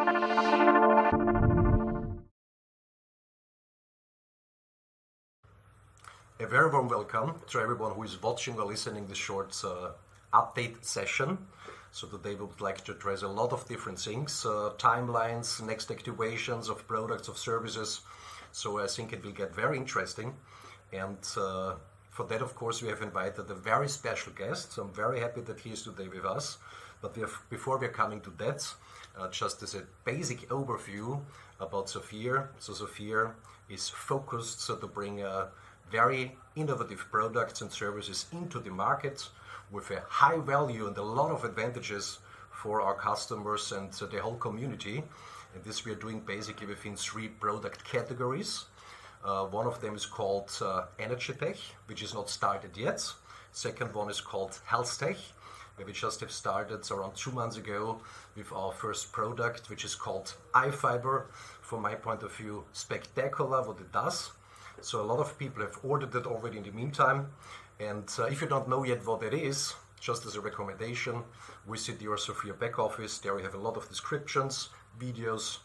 A very warm welcome to everyone who is watching or listening this short update session. So today we would like to address a lot of different things, timelines, next activations of products, of services. So I think it will get very interesting. And for that, of course, we have invited a very special guest. So I'm very happy that he is today with us. But before we are coming to that, just as a basic overview about SAFIR. So SAFIR is focused to bring very innovative products and services into the market with a high value and a lot of advantages for our customers and the whole community. And this we are doing basically within 3 product categories. One of them is called Energy Tech, which is not started yet. Second one is called Health Tech, where we just have started around 2 months ago with our first product, which is called iFiber. From my point of view, spectacular what it does. So a lot of people have ordered it already in the meantime. And if you don't know yet what it is, just as a recommendation, visit your SAFIR back office. There we have a lot of descriptions, videos.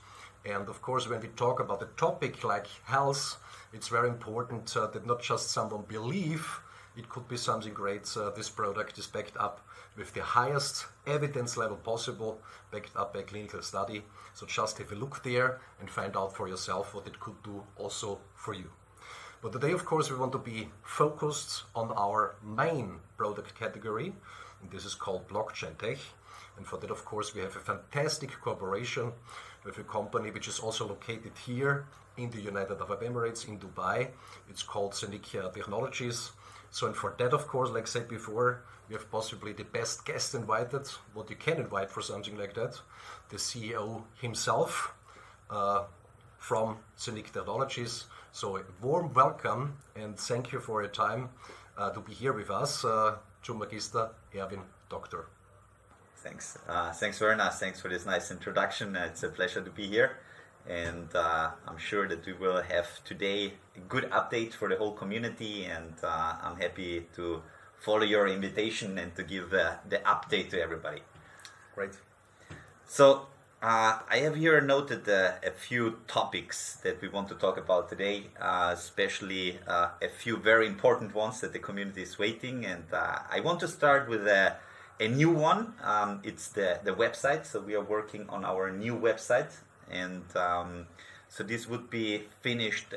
And of course, when we talk about a topic like health, it's very important that not just someone believe it could be something great. This product is backed up with the highest evidence level possible, backed up by a clinical study. So just have a look there and find out for yourself what it could do also for you. But today, of course, we want to be focused on our main product category, and this is called blockchain tech. And for that, of course, we have a fantastic cooperation with a company which is also located here in the United Arab Emirates, in Dubai. It's called ZENIQ Technologies. So, and for that, of course, like I said before, we have possibly the best guest invited, what you can invite for something like that, the CEO himself from ZENIQ Technologies. So a warm welcome and thank you for your time to be here with us, to Magister Erwin Doctor. Thanks. Thanks, Werner. Thanks for this nice introduction. It's a pleasure to be here. And I'm sure that we will have today a good update for the whole community. And I'm happy to follow your invitation and to give the update to everybody. Great. So I have here noted a few topics that we want to talk about today, especially a few very important ones that the community is waiting. And I want to start with a new one. It's the website. So we are working on our new website. And so this would be finished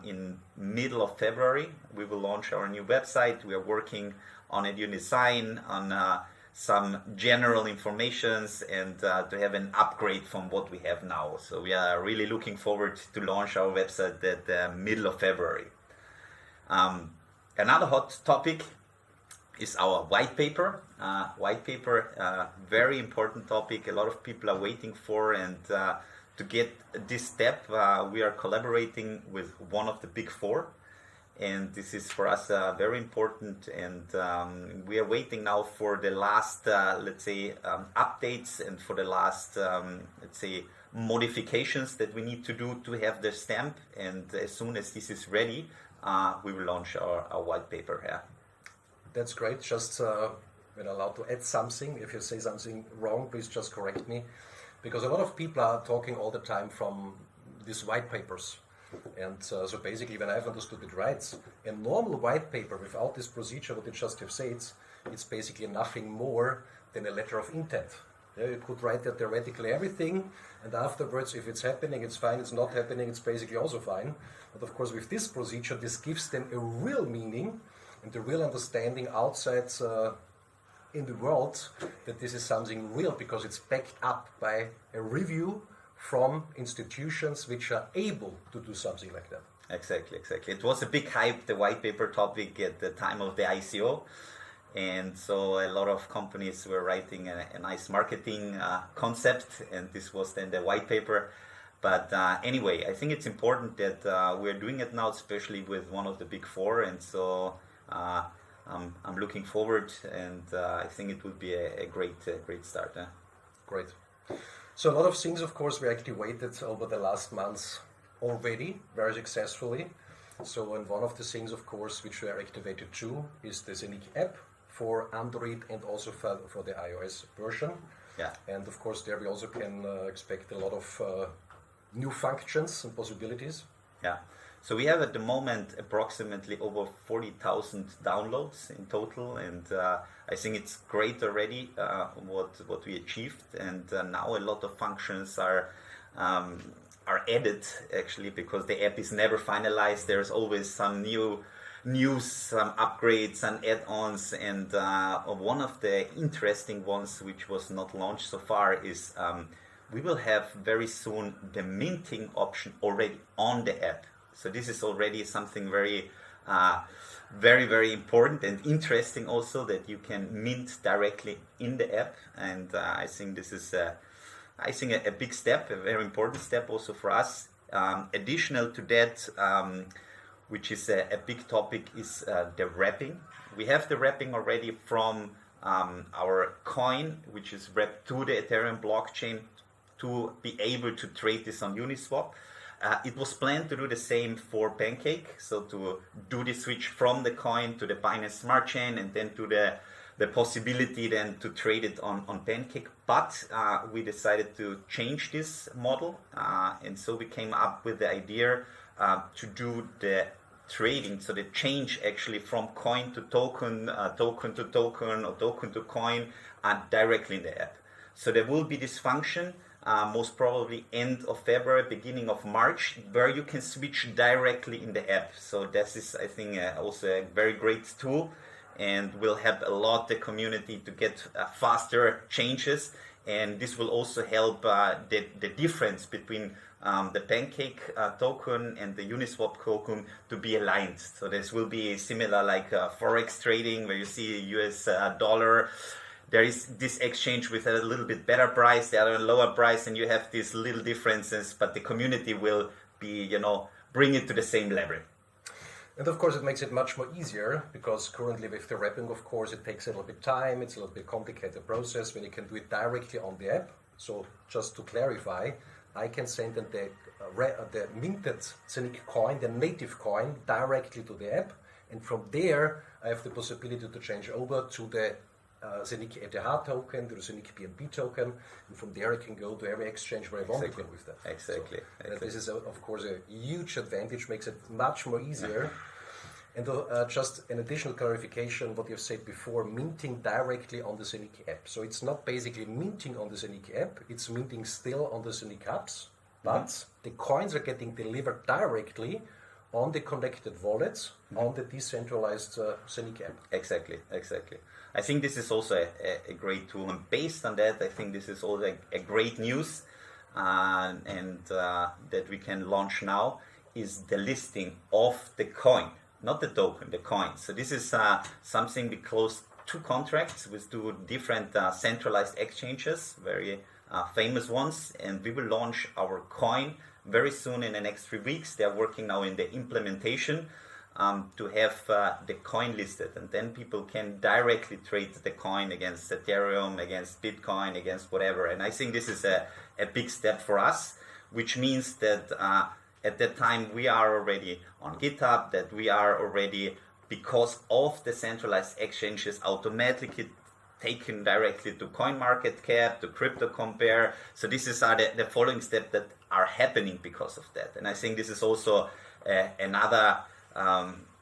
in middle of February. We will launch our new website. We are working on a new design, on some general informations, and to have an upgrade from what we have now. So we are really looking forward to launch our website at the middle of February. Another hot topic is our white paper. Very important topic. A lot of people are waiting for, and to get this step, we are collaborating with one of the big 4. And this is for us very important, and we are waiting now for the last, updates and for the last, modifications that we need to do to have the stamp. And as soon as this is ready, we will launch our white paper here. That's great. Just when allowed to add something, if you say something wrong, please just correct me. Because a lot of people are talking all the time from these white papers. And so basically, when I've understood it right, a normal white paper without this procedure, what you just have said, it's basically nothing more than a letter of intent. Yeah, you could write there theoretically everything, and afterwards, if it's happening, it's fine. It's not happening, it's basically also fine. But of course, with this procedure, this gives them a real meaning and a real understanding outside in the world that this is something real, because it's backed up by a review from institutions which are able to do something like that. Exactly. It was a big hype, the white paper topic, at the time of the ICO. And so a lot of companies were writing a nice marketing concept, and this was then the white paper. But anyway, I think it's important that we're doing it now, especially with one of the big 4. And so I'm looking forward, and I think it will be a great start. Great. So a lot of things, of course, were activated over the last months already, very successfully. So, and one of the things, of course, which were activated too, is the ZENIQ app for Android and also for the iOS version. Yeah. And of course, there we also can expect a lot of new functions and possibilities. Yeah. So we have at the moment approximately over 40,000 downloads in total, and I think it's great already what we achieved. And now a lot of functions are added actually, because the app is never finalized. There's always some news, some upgrades, some add-ons, and one of the interesting ones which was not launched so far is we will have very soon the minting option already on the app. So this is already something very, very important and interesting also, that you can mint directly in the app. And I think this is a big step, a very important step also for us. Additional to that, which is a big topic, is the wrapping. We have the wrapping already from our coin, which is wrapped to the Ethereum blockchain to be able to trade this on Uniswap. It was planned to do the same for Pancake, so to do the switch from the coin to the Binance Smart Chain, and then to the possibility then to trade it on Pancake. But we decided to change this model, and so we came up with the idea to do the trading, so the change actually from coin to token, token to token, or token to coin, directly in the app. So there will be this function, most probably end of February, beginning of March, where you can switch directly in the app. So this is, I think, also a very great tool, and will help a lot the community to get faster changes. And this will also help the difference between the Pancake token and the Uniswap token to be aligned. So this will be similar like Forex trading, where you see US dollar. There is this exchange with a little bit better price, the other lower price, and you have these little differences, but the community will be, bring it to the same level. And of course, it makes it much more easier, because currently with the wrapping, of course, it takes a little bit time. It's a little bit complicated process when you can do it directly on the app. So just to clarify, I can send the minted ZENIQ coin, the native coin, directly to the app. And from there, I have the possibility to change over to the ZENIQ ETH token, the ZENIQ BNB token, and from there I can go to every exchange where I want to go with that. Exactly. So, this is, of course, a huge advantage, makes it much more easier. And just an additional clarification, what you've said before, minting directly on the ZENIQ app. So it's not basically minting on the ZENIQ app, it's minting still on the ZENIQ apps, but the coins are getting delivered directly on the connected wallets, on the decentralized ZENIQ app. Exactly. I think this is also a great tool, and based on that, I think this is also a great news, and that we can launch now, is the listing of the coin, not the token, the coin. So this is something we closed 2 contracts with 2 different centralized exchanges, very famous ones, and we will launch our coin very soon in the next 3 weeks. They are working now in the implementation to have the coin listed, and then people can directly trade the coin against Ethereum, against Bitcoin, against whatever. And I think this is a big step for us, which means that at that time we are already on GitHub, that we are already, because of the centralized exchanges, automatically taken directly to CoinMarketCap, to CryptoCompare. So this is the following steps that are happening because of that. And I think this is also another,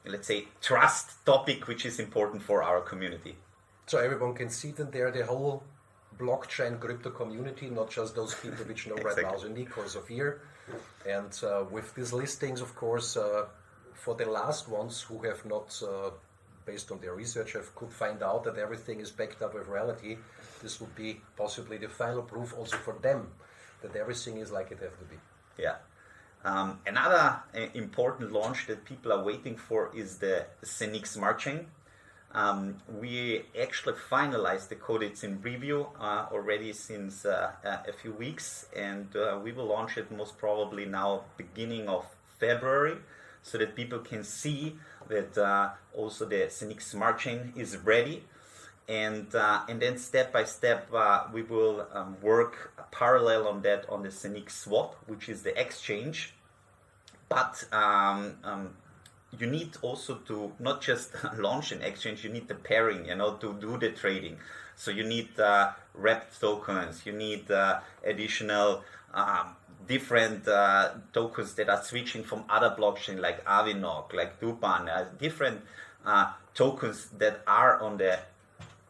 let's say, trust topic, which is important for our community. So everyone can see that there, the whole blockchain crypto community, not just those people which know right now ZENIQ or SAFIR. And with these listings, of course, for the last ones who have not, based on their research, could find out that everything is backed up with reality, this would be possibly the final proof also for them that everything is like it has to be. Yeah. Another important launch that people are waiting for is the ZENIQ Smart Chain. We actually finalized the code. It's in review already since a few weeks, and we will launch it most probably now beginning of February, so that people can see that also the ZENIQ Smart Chain is ready. And then step by step we will work parallel on that on the ZENIQ Swap, which is the exchange. But you need also to not just launch an exchange, you need the pairing, to do the trading. So you need wrapped tokens, you need additional different tokens that are switching from other blockchain like Avinok, like Dupan, different tokens that are on the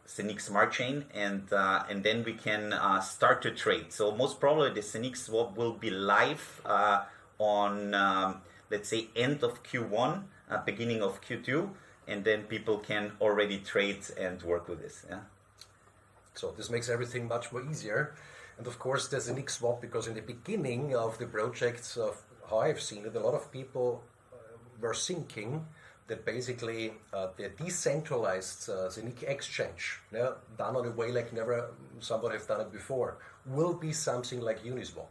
ZENIQ Smart Chain, and then we can start to trade. So most probably the ZENIQ swap will be live on let's say end of Q1, beginning of Q2, and then people can already trade and work with this. Yeah. So this makes everything much more easier. And of course the ZENIQ swap, because in the beginning of the projects, of how I've seen it, a lot of people were thinking that basically the decentralized ZENIQ exchange, done on a way like never somebody have done it before, will be something like Uniswap.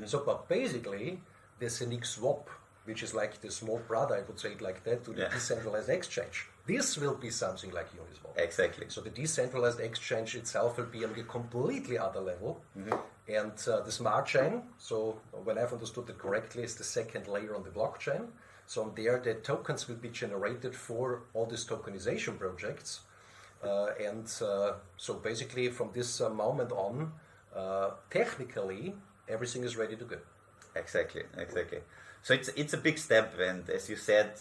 So, but basically the ZENIQ swap, which is like the small brother, I would say it like that, to the decentralized exchange, this will be something like Uniswap. Exactly. So the decentralized exchange itself will be on a completely other level. And the smart chain, so when I've understood it correctly, is the second layer on the blockchain. So on there, the tokens will be generated for all these tokenization projects. So basically from this moment on, technically, everything is ready to go. Exactly. So it's a big step, and as you said,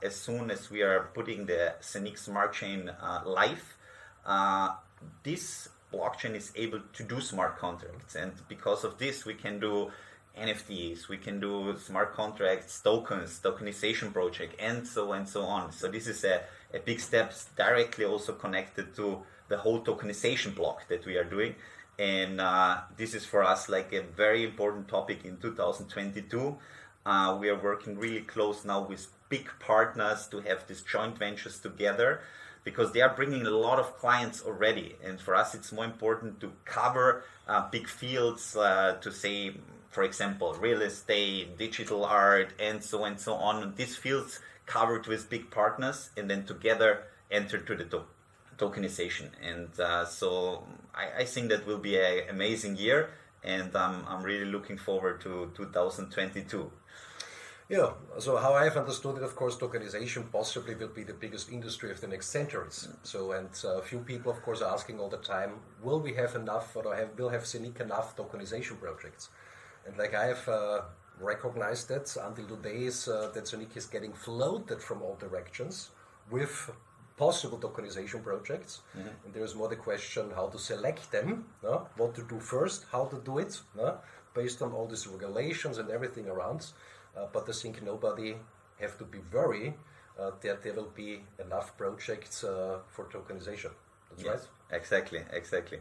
as soon as we are putting the ZENIQ Smart Chain live, this blockchain is able to do smart contracts, and because of this we can do NFTs, we can do smart contracts, tokens, tokenization project, and so on. So this is a big step, directly also connected to the whole tokenization block that we are doing. And this is for us like a very important topic in 2022. We are working really close now with big partners to have these joint ventures together, because they are bringing a lot of clients already. And for us, it's more important to cover big fields, to say, for example, real estate, digital art, and so on. These fields covered with big partners, and then together enter to the tokenization. And so I think that will be an amazing year, and I'm really looking forward to 2022. Yeah, so how I've understood it, of course, tokenization possibly will be the biggest industry of the next centuries. So, and a few people, of course, are asking all the time, will we have enough, or will have ZENIQ enough tokenization projects? And like I have recognized that until today is that ZENIQ is getting floated from all directions with possible tokenization projects. And there is more the question how to select them, what to do first, how to do it, based on all these regulations and everything around. But I think nobody have to be worried that there will be enough projects for tokenization. That's right? Exactly.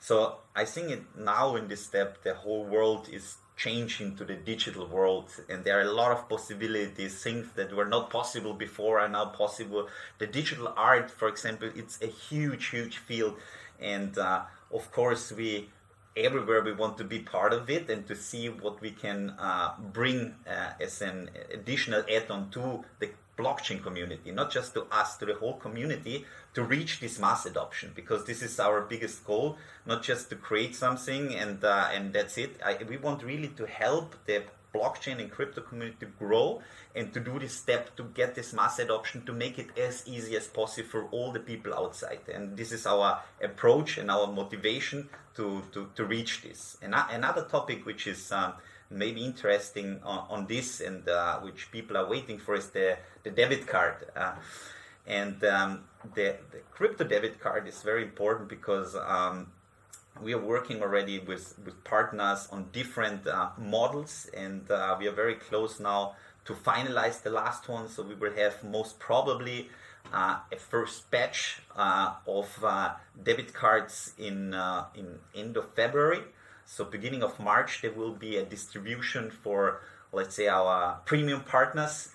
So I think now in this step, the whole world is changing to the digital world, and there are a lot of possibilities. Things that were not possible before are now possible. The digital art, for example, it's a huge field, and of course everywhere we want to be part of it and to see what we can bring as an additional add-on to the blockchain community, not just to us, to the whole community, to reach this mass adoption, because this is our biggest goal, not just to create something and that's it. We want really to help the blockchain and crypto community to grow and to do this step to get this mass adoption, to make it as easy as possible for all the people outside. And this is our approach and our motivation to reach this. And another topic which is maybe interesting on this, and which people are waiting for, is the debit card. The crypto debit card is very important because we are working already with partners on different models, and we are very close now to finalize the last one. So we will have most probably a first batch of debit cards in end of February. So beginning of March there will be a distribution for, let's say, our premium partners.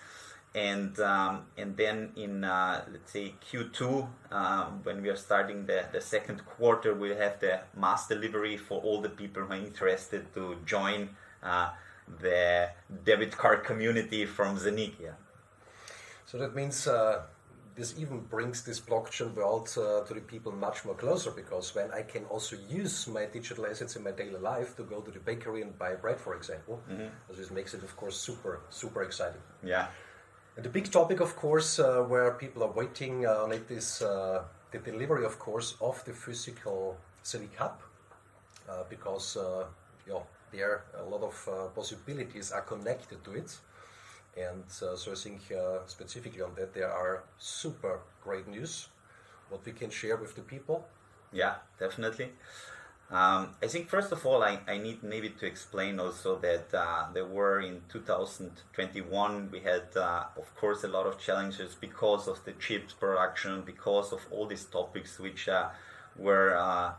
And then in let's say Q2, when we are starting the second quarter, we'll have the mass delivery for all the people who are interested to join the debit card community from ZENIQ. Yeah. So that means this even brings this blockchain world to the people much more closer, because when I can also use my digital assets in my daily life to go to the bakery and buy bread, for example, this makes it, of course, super exciting. Yeah. And the big topic, of course, where people are waiting on it is the delivery, of course, of the physical ZENIQ hub, because there a lot of possibilities are connected to it. And so I think specifically on that there are super great news, what we can share with the people. Yeah, definitely. I think first of all I need maybe to explain also that there were in 2021 we had of course a lot of challenges because of the chips production, because of all these topics which were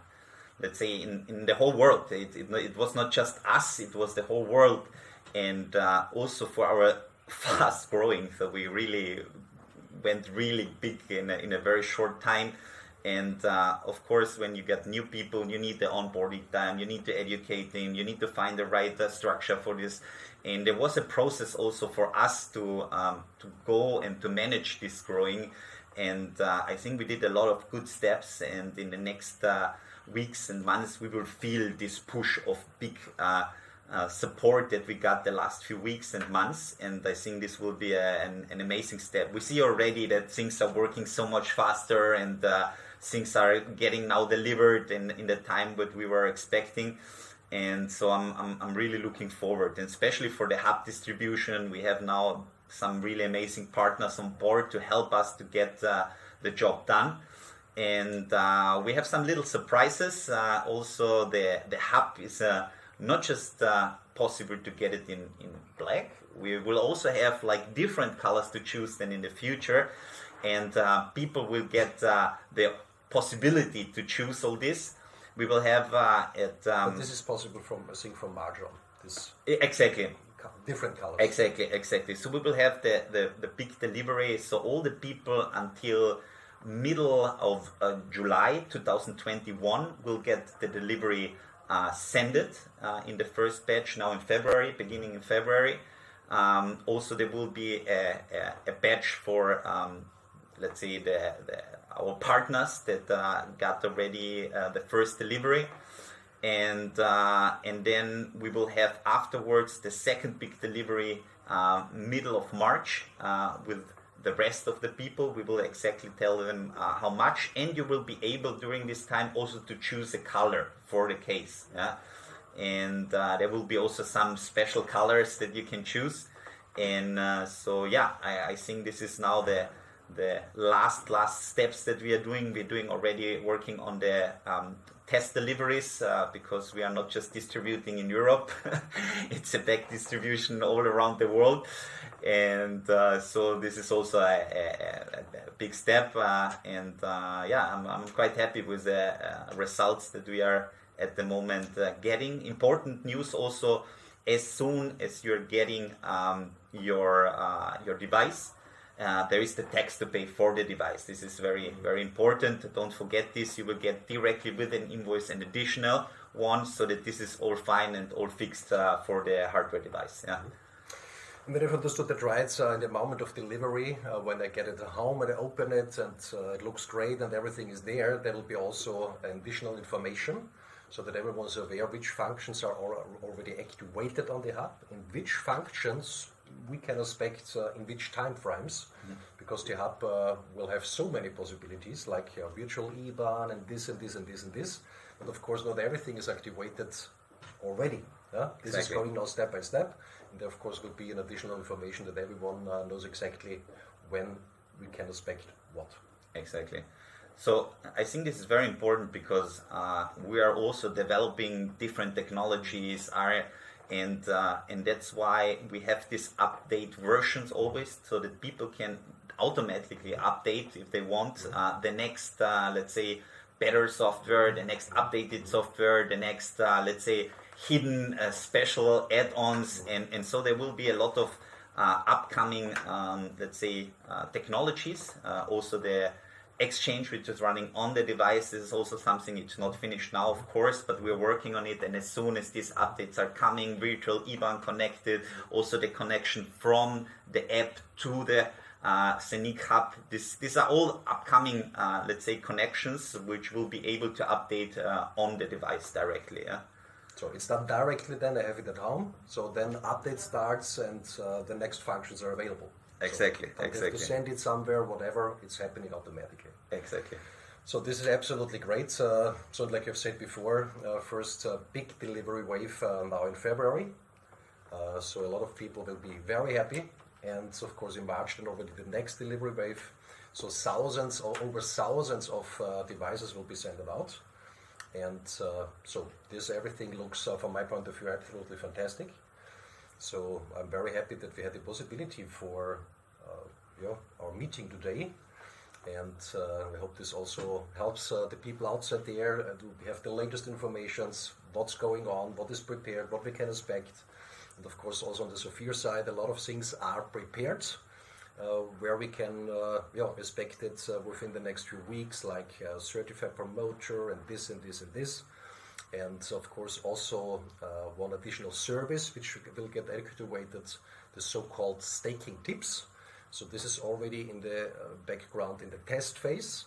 let's say in the whole world. It was not just us, it was the whole world, and also for our fast growing, so we really went really big in a very short time. And of course, when you get new people, you need the onboarding time, you need to educate them, you need to find the right structure for this. And there was a process also for us to go and to manage this growing. And I think we did a lot of good steps. And in the next weeks and months, we will feel this push of big support that we got the last few weeks and months. And I think this will be an amazing step. We see already that things are working so much faster, and things are getting now delivered in the time that we were expecting. And so I'm really looking forward, and especially for the hub distribution, we have now some really amazing partners on board to help us to get the job done. And we have some little surprises. Also the hub is not just possible to get it in black. We will also have like different colors to choose than in the future, and people will get the possibility to choose all this. We will have but this is possible from, I think, from March on. This exactly different colors. Exactly. So we will have the big delivery. So all the people until middle of July 2021 will get the delivery send it in the first batch now in February, beginning in February. Also there will be a batch for let's say our partners that got already the first delivery, and then we will have afterwards the second big delivery middle of March with the rest of the people. We will exactly tell them how much, and you will be able during this time also to choose a color for the case. Yeah? And there will be also some special colors that you can choose. And so yeah, I think this is now the last steps that we are doing. We're doing already working on the test deliveries because we are not just distributing in Europe. It's a back distribution all around the world. And so this is also a big step, and I'm quite happy with the results that we are at the moment getting. Important news also, as soon as you're getting your device, there is the tax to pay for the device. This is very, very important. Don't forget this. You will get directly with an invoice an additional one, so that this is all fine and all fixed for the hardware device. Yeah. When I've understood that right, in the moment of delivery, when I get it at home and I open it and it looks great and everything is there, there will be also additional information so that everyone's aware which functions are already activated on the hub and which functions we can expect in which time frames, because the hub will have so many possibilities, like virtual IBAN and this and this and this and this, but of course not everything is activated already. Yeah? This is going now step by step, and there of course will be an additional information that everyone knows exactly when we can expect what. Exactly. So I think this is very important because we are also developing different technologies, and that's why we have these update versions always, so that people can automatically update if they want the next, let's say, better software, the next updated software, the next, let's say, hidden special add-ons, and so there will be a lot of upcoming, let's say, technologies. Also the exchange which is running on the device is also something. It's not finished now, of course, but we're working on it, and as soon as these updates are coming, virtual IBAN connected, also the connection from the app to the ZENIQ hub, these are all upcoming, let's say, connections which will be able to update on the device directly. Yeah? So it's done directly, then I have it at home, so then update starts and the next functions are available. Exactly, so exactly. To send it somewhere, whatever, it's happening automatically. Exactly. So this is absolutely great. So like I've said before, first big delivery wave now in February. So a lot of people will be very happy. And of course in March then already the next delivery wave. So thousands or over thousands of devices will be sent out. And so this everything looks, from my point of view, absolutely fantastic. So I'm very happy that we had the possibility for our meeting today. And I hope this also helps the people outside there to have the latest informations, what's going on, what is prepared, what we can expect. And of course also on the SAFIR side, a lot of things are prepared where we can expect it within the next few weeks, like certified promoter and this and this and this. And of course also one additional service which will get activated, the so-called staking tips. So this is already in the background in the test phase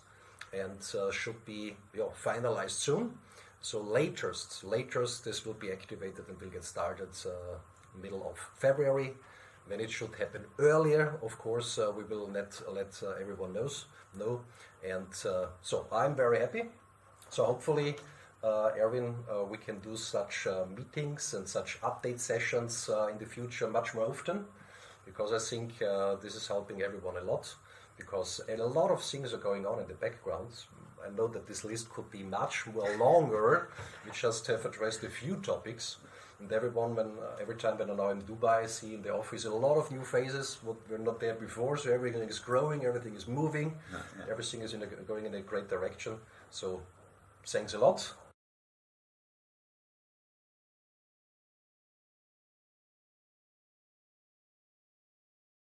and should be finalized soon. So latest this will be activated and will get started middle of February. When it should happen earlier, of course, we will let everyone know. And so I'm very happy. So hopefully, Erwin, we can do such meetings and such update sessions in the future much more often, because I think this is helping everyone a lot, because a lot of things are going on in the background. I know that this list could be much more longer. We just have addressed a few topics. And every time when I'm now in Dubai, I see in the office a lot of new faces, what were not there before. So everything is growing, everything is moving, everything is going in a great direction. So thanks a lot.